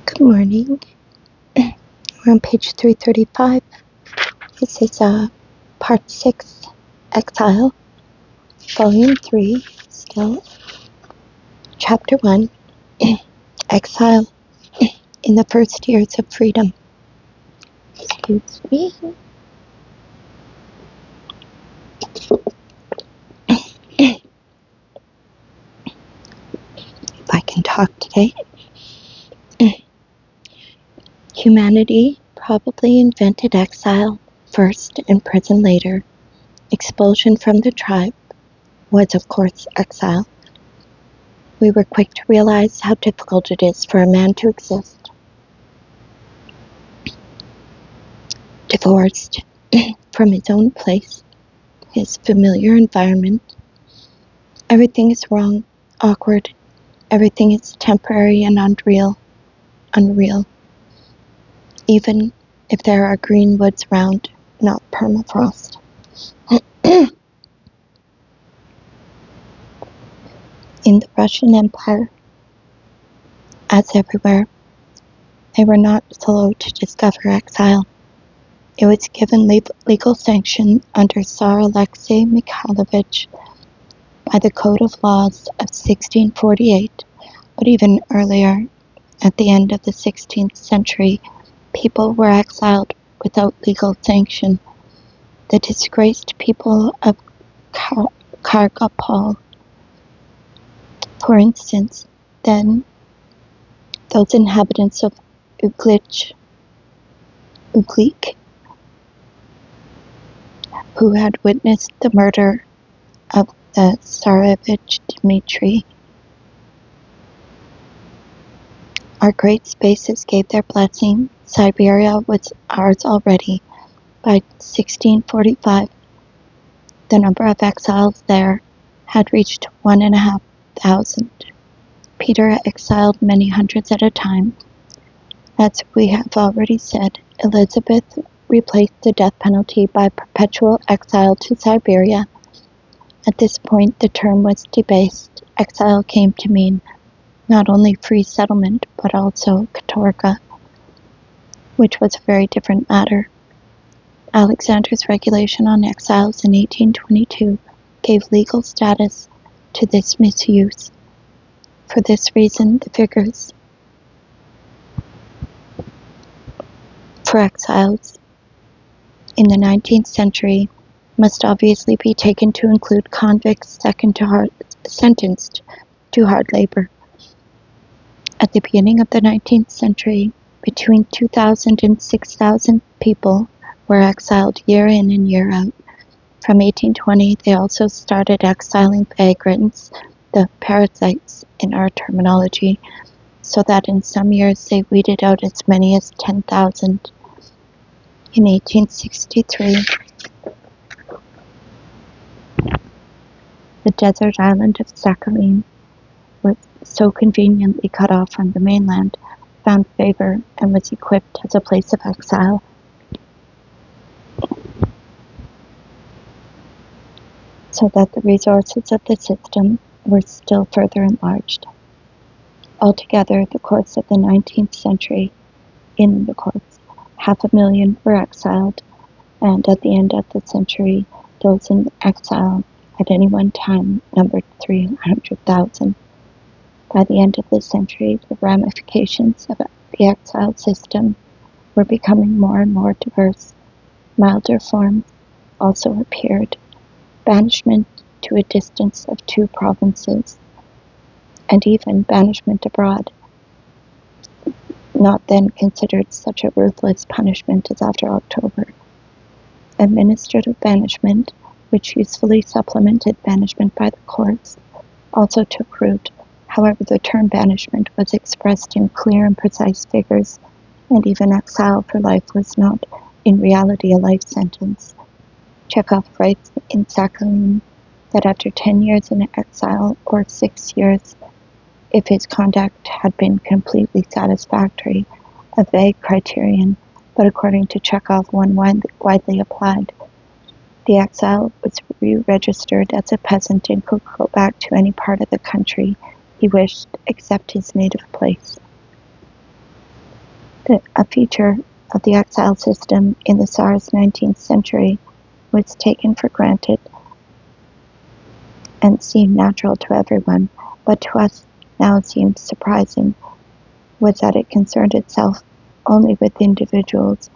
Good morning. We're on page 335. This is part 6, Exile, Vol.3, still, chapter 1, Exile in the First Years of Freedom. Excuse me. If I can talk today. Humanity probably invented exile first and prison later. Expulsion from the tribe was, of course, exile. We were quick to realize how difficult it is for a man to exist. Divorced from his own place, his familiar environment. Everything is wrong, awkward. Everything is temporary and unreal. Even if there are green woods round, not permafrost. In the Russian Empire, as everywhere, they were not slow to discover exile. It was given legal sanction under Tsar Alexei Mikhailovich by the Code of Laws of 1648, but even earlier, at the end of the 16th century, people were exiled without legal sanction. The disgraced people of Kargopol, for instance, then those inhabitants of Uglik, who had witnessed the murder of the Tsarevich Dmitry. Our great spaces gave their blessing. Siberia was ours already. By 1645, the number of exiles there had reached 1,500. Peter exiled many hundreds at a time. As we have already said, Elizabeth replaced the death penalty by perpetual exile to Siberia. At this point, the term was debased. Exile came to mean not only free settlement, but also katorga, which was a very different matter. Alexander's regulation on exiles in 1822 gave legal status to this misuse. For this reason, the figures for exiles in the 19th century must obviously be taken to include convicts sentenced to hard labor. At the beginning of the 19th century, between 2,000 and 6,000 people were exiled year in and year out. From 1820, they also started exiling vagrants, the parasites in our terminology, so that in some years they weeded out as many as 10,000. In 1863, the desert island of Sakhalin was so conveniently cut off from the mainland, found favor, and was equipped as a place of exile. So that the resources of the system were still further enlarged. Altogether, the course of the 19th century, 500,000 were exiled, and at the end of the century, those in exile at any one time numbered 300,000. By the end of the century, the ramifications of the exile system were becoming more and more diverse. Milder forms also appeared. Banishment to a distance of 2 provinces, and even banishment abroad, not then considered such a ruthless punishment as after October. Administrative banishment, which usefully supplemented banishment by the courts, also took root. However, the term banishment was expressed in clear and precise figures, and even exile for life was not, in reality, a life sentence. Chekhov writes in Sakhalin that after 10 years in exile, or 6 years, if his conduct had been completely satisfactory, a vague criterion, but according to Chekhov, one widely applied. The exile was re-registered as a peasant and could go back to any part of the country he wished except his native place. A feature of the exile system in the Tsar's 19th century was taken for granted and seemed natural to everyone, but to us now seems surprising, was that it concerned itself only with individuals.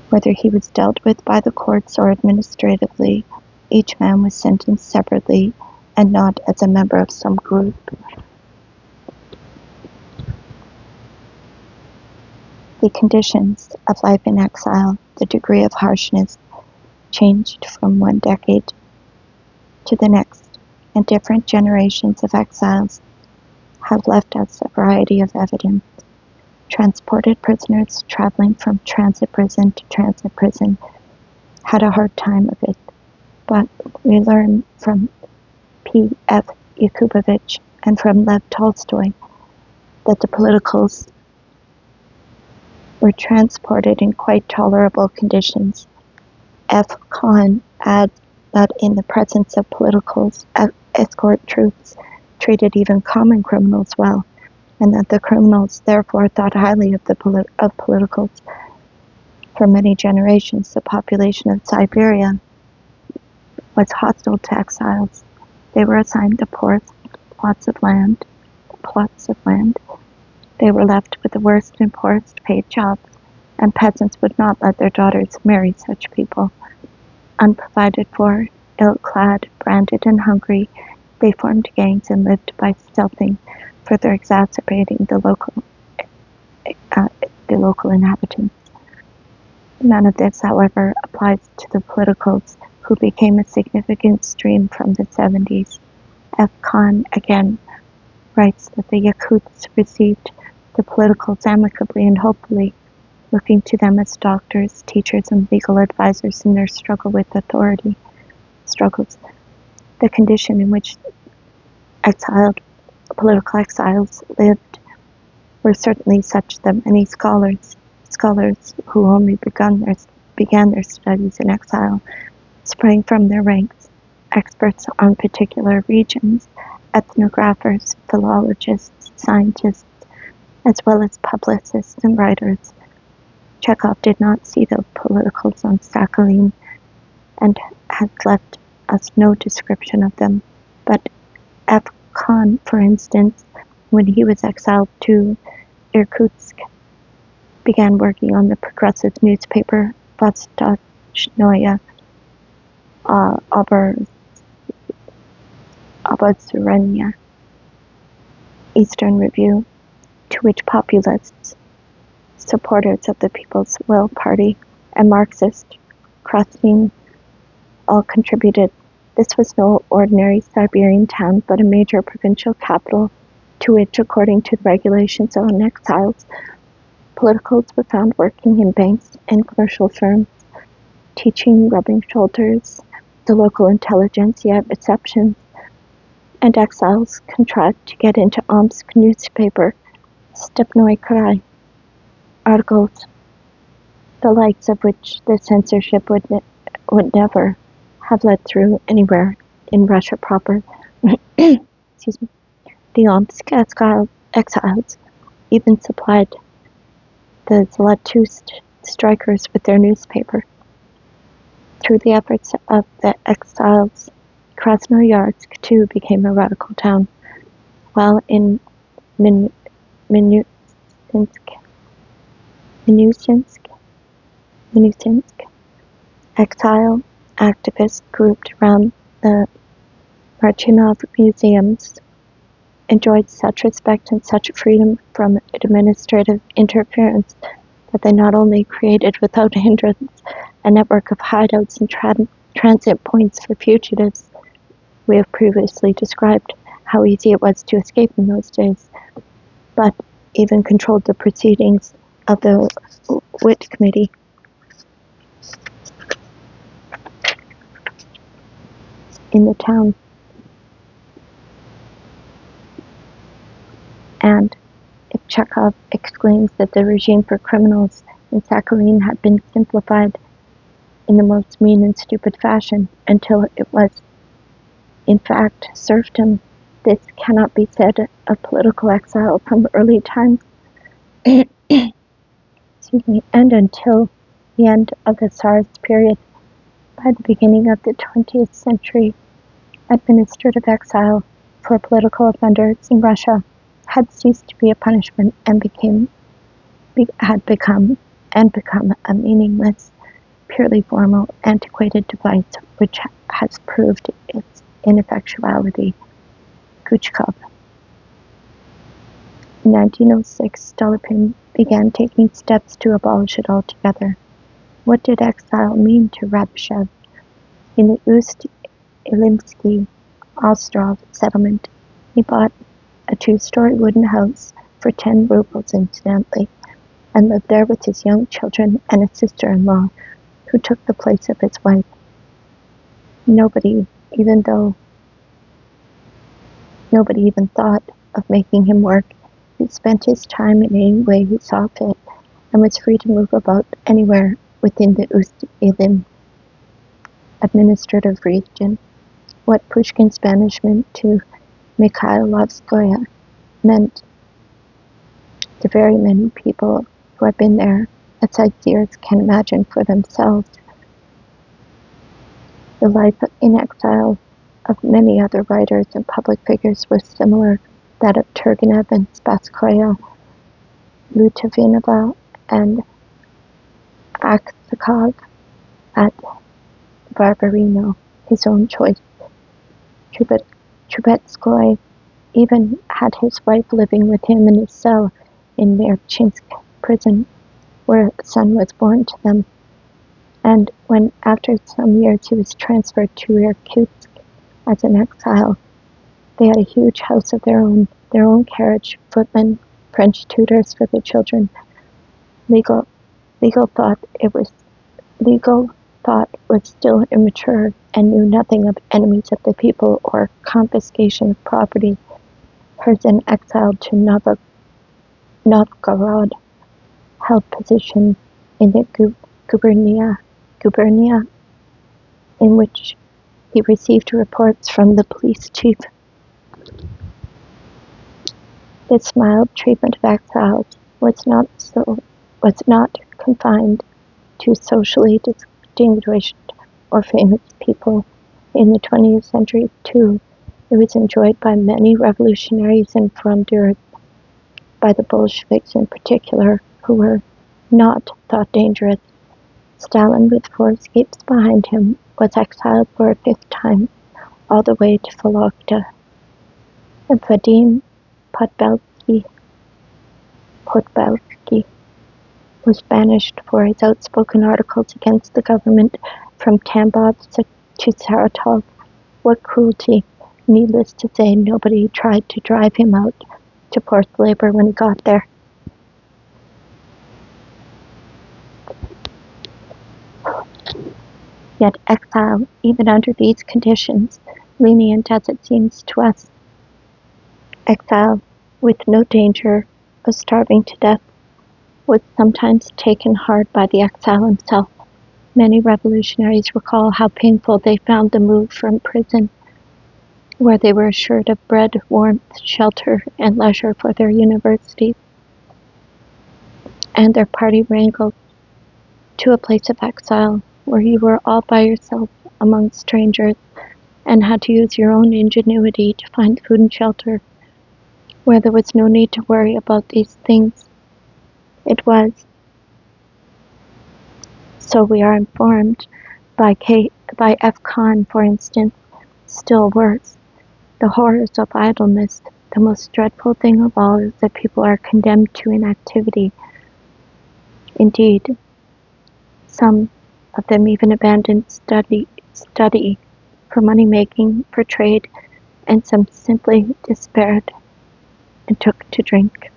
Whether he was dealt with by the courts or administratively, each man was sentenced separately and not as a member of some group. The conditions of life in exile, the degree of harshness, changed from one decade to the next, and different generations of exiles have left us a variety of evidence. Transported prisoners traveling from transit prison to transit prison had a hard time of it, but we learn from P.F. Yakubovich and from Lev Tolstoy that the politicals were transported in quite tolerable conditions. F. Kahn adds that in the presence of politicals, escort troops treated even common criminals well, and that the criminals therefore thought highly of politicals. For many generations, the population of Siberia was hostile to exiles. They were assigned the poorest plots of land. They were left with the worst and poorest paid jobs, and peasants would not let their daughters marry such people. Unprovided for, ill-clad, branded, and hungry, they formed gangs and lived by stealthing, further exacerbating the local inhabitants. None of this, however, applies to the politicals, who became a significant stream from the 70s. F. Kahn again writes that the Yakuts received the politicals amicably and hopefully, looking to them as doctors, teachers, and legal advisors in their struggle with authority. The condition in which political exiles lived were certainly such that many scholars who only began their studies in exile, sprang from their ranks, experts on particular regions, ethnographers, philologists, scientists, as well as publicists and writers. Chekhov did not see the politicals on Sakhalin and has left us no description of them, but F. Kahn, for instance, when he was exiled to Irkutsk, began working on the progressive newspaper Vostochnoye Obozrenia, Eastern Review, to which populists, supporters of the People's Will Party, and Marxist Krasnin all contributed. This was no ordinary Siberian town, but a major provincial capital, to which, according to the regulations on exiles, politicals were found working in banks and commercial firms, teaching, rubbing shoulders, the local intelligentsia at receptions, and exiles contrived to get into Omsk newspaper, Stepnoy Krai, articles, the likes of which the censorship would never have let through anywhere in Russia proper. Excuse me. The Omsk exiles even supplied the Zlatust strikers with their newspaper. Through the efforts of the exiles, Krasnoyarsk too became a radical town, while in Minusинsk, exile activists grouped around the Marchinov museums enjoyed such respect and such freedom from administrative interference that they not only created without hindrance a network of hideouts and transit points for fugitives. We have previously described how easy it was to escape in those days, but even controlled the proceedings of the Witt Committee. In the town. And if Chekhov exclaims that the regime for criminals in Sakhalin had been simplified in the most mean and stupid fashion until it was, in fact, serfdom, this cannot be said of political exile from early times. and until the end of the Tsar's period. By the beginning of the 20th century, administrative exile for political offenders in Russia had ceased to be a punishment and had become a meaningless, purely formal, antiquated device which has proved its ineffectuality. Guchkov. In 1906, Stolypin began taking steps to abolish it altogether. What did exile mean to Rabyshev? In the Ust-Ilimsky Ostrov settlement, he bought a 2-story wooden house for 10 rubles incidentally, and lived there with his young children and a sister-in-law who took the place of his wife. Nobody even thought of making him work. He spent his time in any way he saw fit, and was free to move about anywhere within the Ust-Ilim administrative region. What Pushkin's banishment to Mikhailovskoye meant to very many people who have been there, as sightseers can imagine for themselves. The life in exile of many other writers and public figures was similar, that of Turgenev and Spasskaya, Lutvinova and Aksakov at Barbarino, his own choice. Trubetskoy even had his wife living with him in his cell in Nerchinsk prison, where a son was born to them. And when, after some years, he was transferred to Irkutsk as an exile, they had a huge house of their own carriage, footmen, French tutors for their children. Legal thought was still immature and knew nothing of enemies of the people or confiscation of property. Herzen, exiled to Novgorod, held position in the gubernia, in which he received reports from the police chief. This mild treatment of exiles was not confined to socially distinguished or famous people. In the 20th century, too, it was enjoyed by many revolutionaries and frondeurs, by the Bolsheviks in particular, who were not thought dangerous. Stalin, with 4 escapes behind him, was exiled for a 5th time, all the way to Vologda. And Vadim Podbelsky was banished for his outspoken articles against the government from Tambov to Saratov. What cruelty! Needless to say, nobody tried to drive him out to forced labor when he got there. Yet exile, even under these conditions, lenient as it seems to us, exile with no danger of starving to death, was sometimes taken hard by the exile himself. Many revolutionaries recall how painful they found the move from prison, where they were assured of bread, warmth, shelter, and leisure for their universities, and their party wrangles, to a place of exile, where you were all by yourself among strangers, and had to use your own ingenuity to find food and shelter, where there was no need to worry about these things. It was, so we are informed by F. Kahn, for instance, still worse. The horrors of idleness, the most dreadful thing of all, is that people are condemned to inactivity. Indeed, some of them even abandoned study for money-making, for trade, and some simply despaired and took to drink.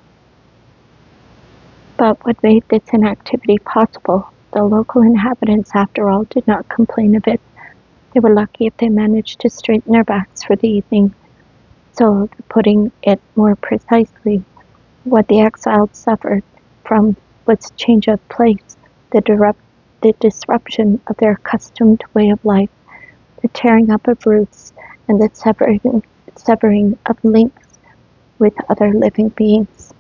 But what made this inactivity possible? The local inhabitants, after all, did not complain of it. They were lucky if they managed to straighten their backs for the evening. So, putting it more precisely, what the exiles suffered from was change of place, the disruption of their accustomed way of life, the tearing up of roots, and the severing of links with other living beings.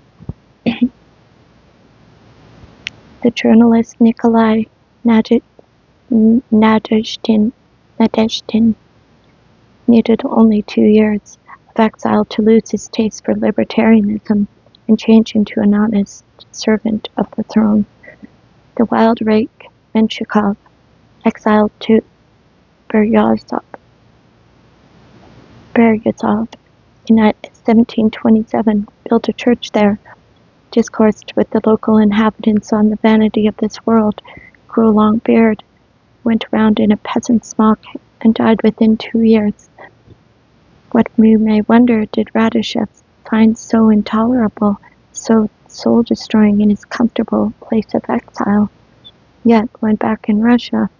The journalist Nikolai Nadezhdin needed only 2 years of exile to lose his taste for libertarianism and change into an honest servant of the throne. The wild rake Menshikov, exiled to Beryazov in 1727, built a church there, discoursed with the local inhabitants on the vanity of this world, grew a long beard, went around in a peasant smock, and died within 2 years. What we may wonder did Radishchev find so intolerable, so soul-destroying in his comfortable place of exile? Yet, when back in Russia,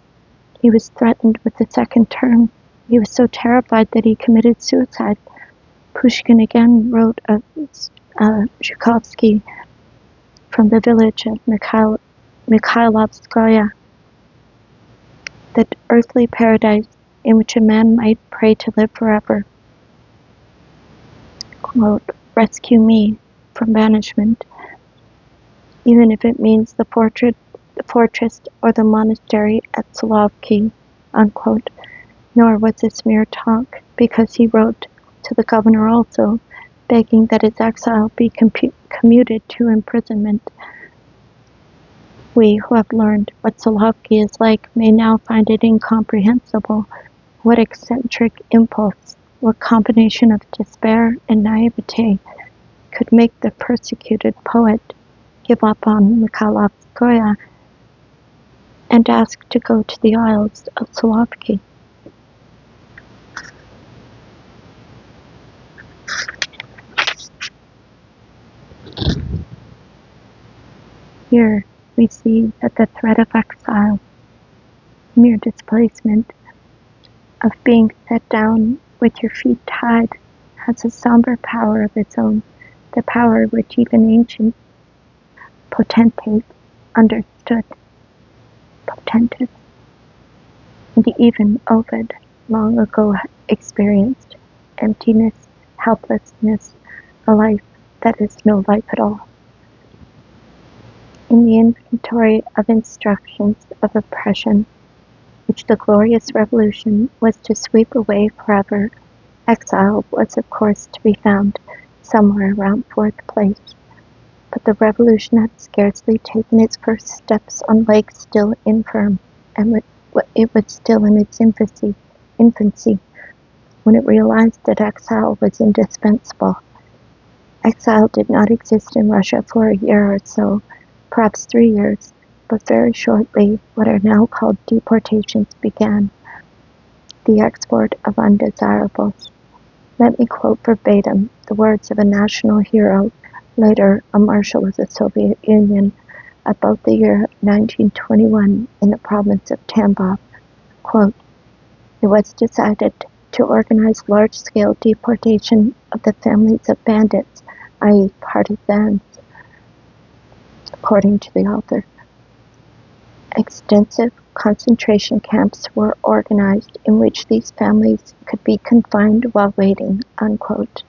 he was threatened with a second term. He was so terrified that he committed suicide. Pushkin again wrote of Zhukovsky from the village of Mikhailovskaya, that earthly paradise in which a man might pray to live forever. Quote, "Rescue me from banishment, even if it means the fortress or the monastery at Solovki," unquote. Nor was this mere talk, because he wrote to the governor also, begging that his exile be commuted to imprisonment. We who have learned what Solovki is like may now find it incomprehensible what eccentric impulse, what combination of despair and naivete could make the persecuted poet give up on Mikhailovskaya and ask to go to the Isles of Solovki. Here we see that the threat of exile, mere displacement, of being set down with your feet tied, has a somber power of its own, the power which even ancient potentates understood. Potentates. And even Ovid long ago experienced emptiness, helplessness, a life that is no life at all. In the inventory of instructions of oppression, which the glorious revolution was to sweep away forever, exile was of course to be found somewhere around 4th place. But the revolution had scarcely taken its first steps on legs still infirm, and it was still in its infancy, when it realized that exile was indispensable. Exile did not exist in Russia for a year or so, perhaps 3 years, but very shortly what are now called deportations began, the export of undesirables. Let me quote verbatim the words of a national hero, later a marshal of the Soviet Union, about the year 1921 in the province of Tambov. Quote, "It was decided to organize large-scale deportation of the families of bandits, i.e. partisans," according to the author. "Extensive concentration camps were organized in which these families could be confined while waiting," unquote.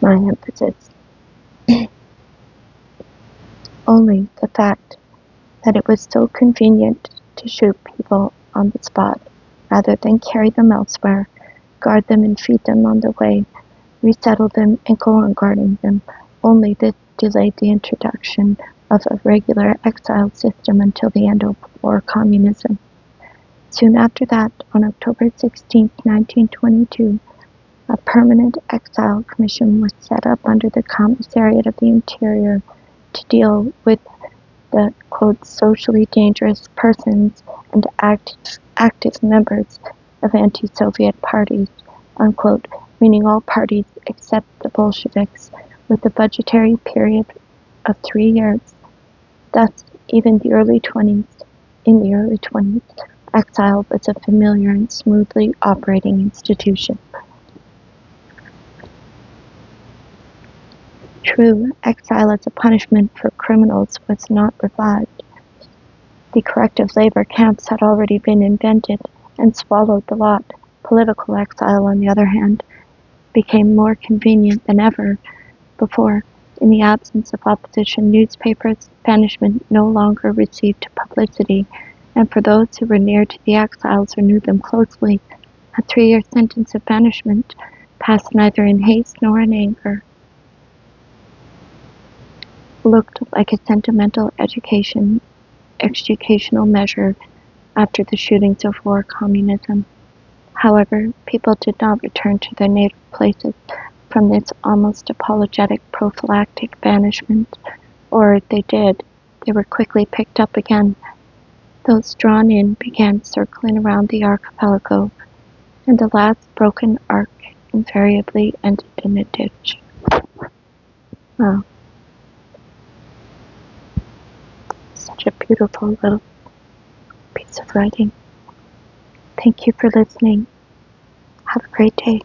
My emphasis. Only the fact that it was so convenient to shoot people on the spot, rather than carry them elsewhere, guard them and feed them on the way, resettle them and go on guarding them, only this delayed the introduction of a regular exile system until the end of war communism. Soon after that, on October 16, 1922, a permanent exile commission was set up under the Commissariat of the Interior to deal with the, quote, socially dangerous persons and active members of anti-Soviet parties, unquote, meaning all parties except the Bolsheviks, with a budgetary period of 3 years. Thus, even in the early 20s, exile was a familiar and smoothly operating institution. True, exile as a punishment for criminals was not revived. The corrective labor camps had already been invented and swallowed the lot. Political exile, on the other hand, became more convenient than ever before, In the absence of opposition newspapers, banishment no longer received publicity, and for those who were near to the exiles or knew them closely, a 3-year sentence of banishment passed neither in haste nor in anger. Looked like a sentimental educational measure after the shootings of war communism. However, people did not return to their native places from this almost apologetic prophylactic banishment, or if they did, they were quickly picked up again. Those drawn in began circling around the archipelago, and the last broken arc invariably ended in a ditch. Wow. Such a beautiful little piece of writing. Thank you for listening. Have a great day.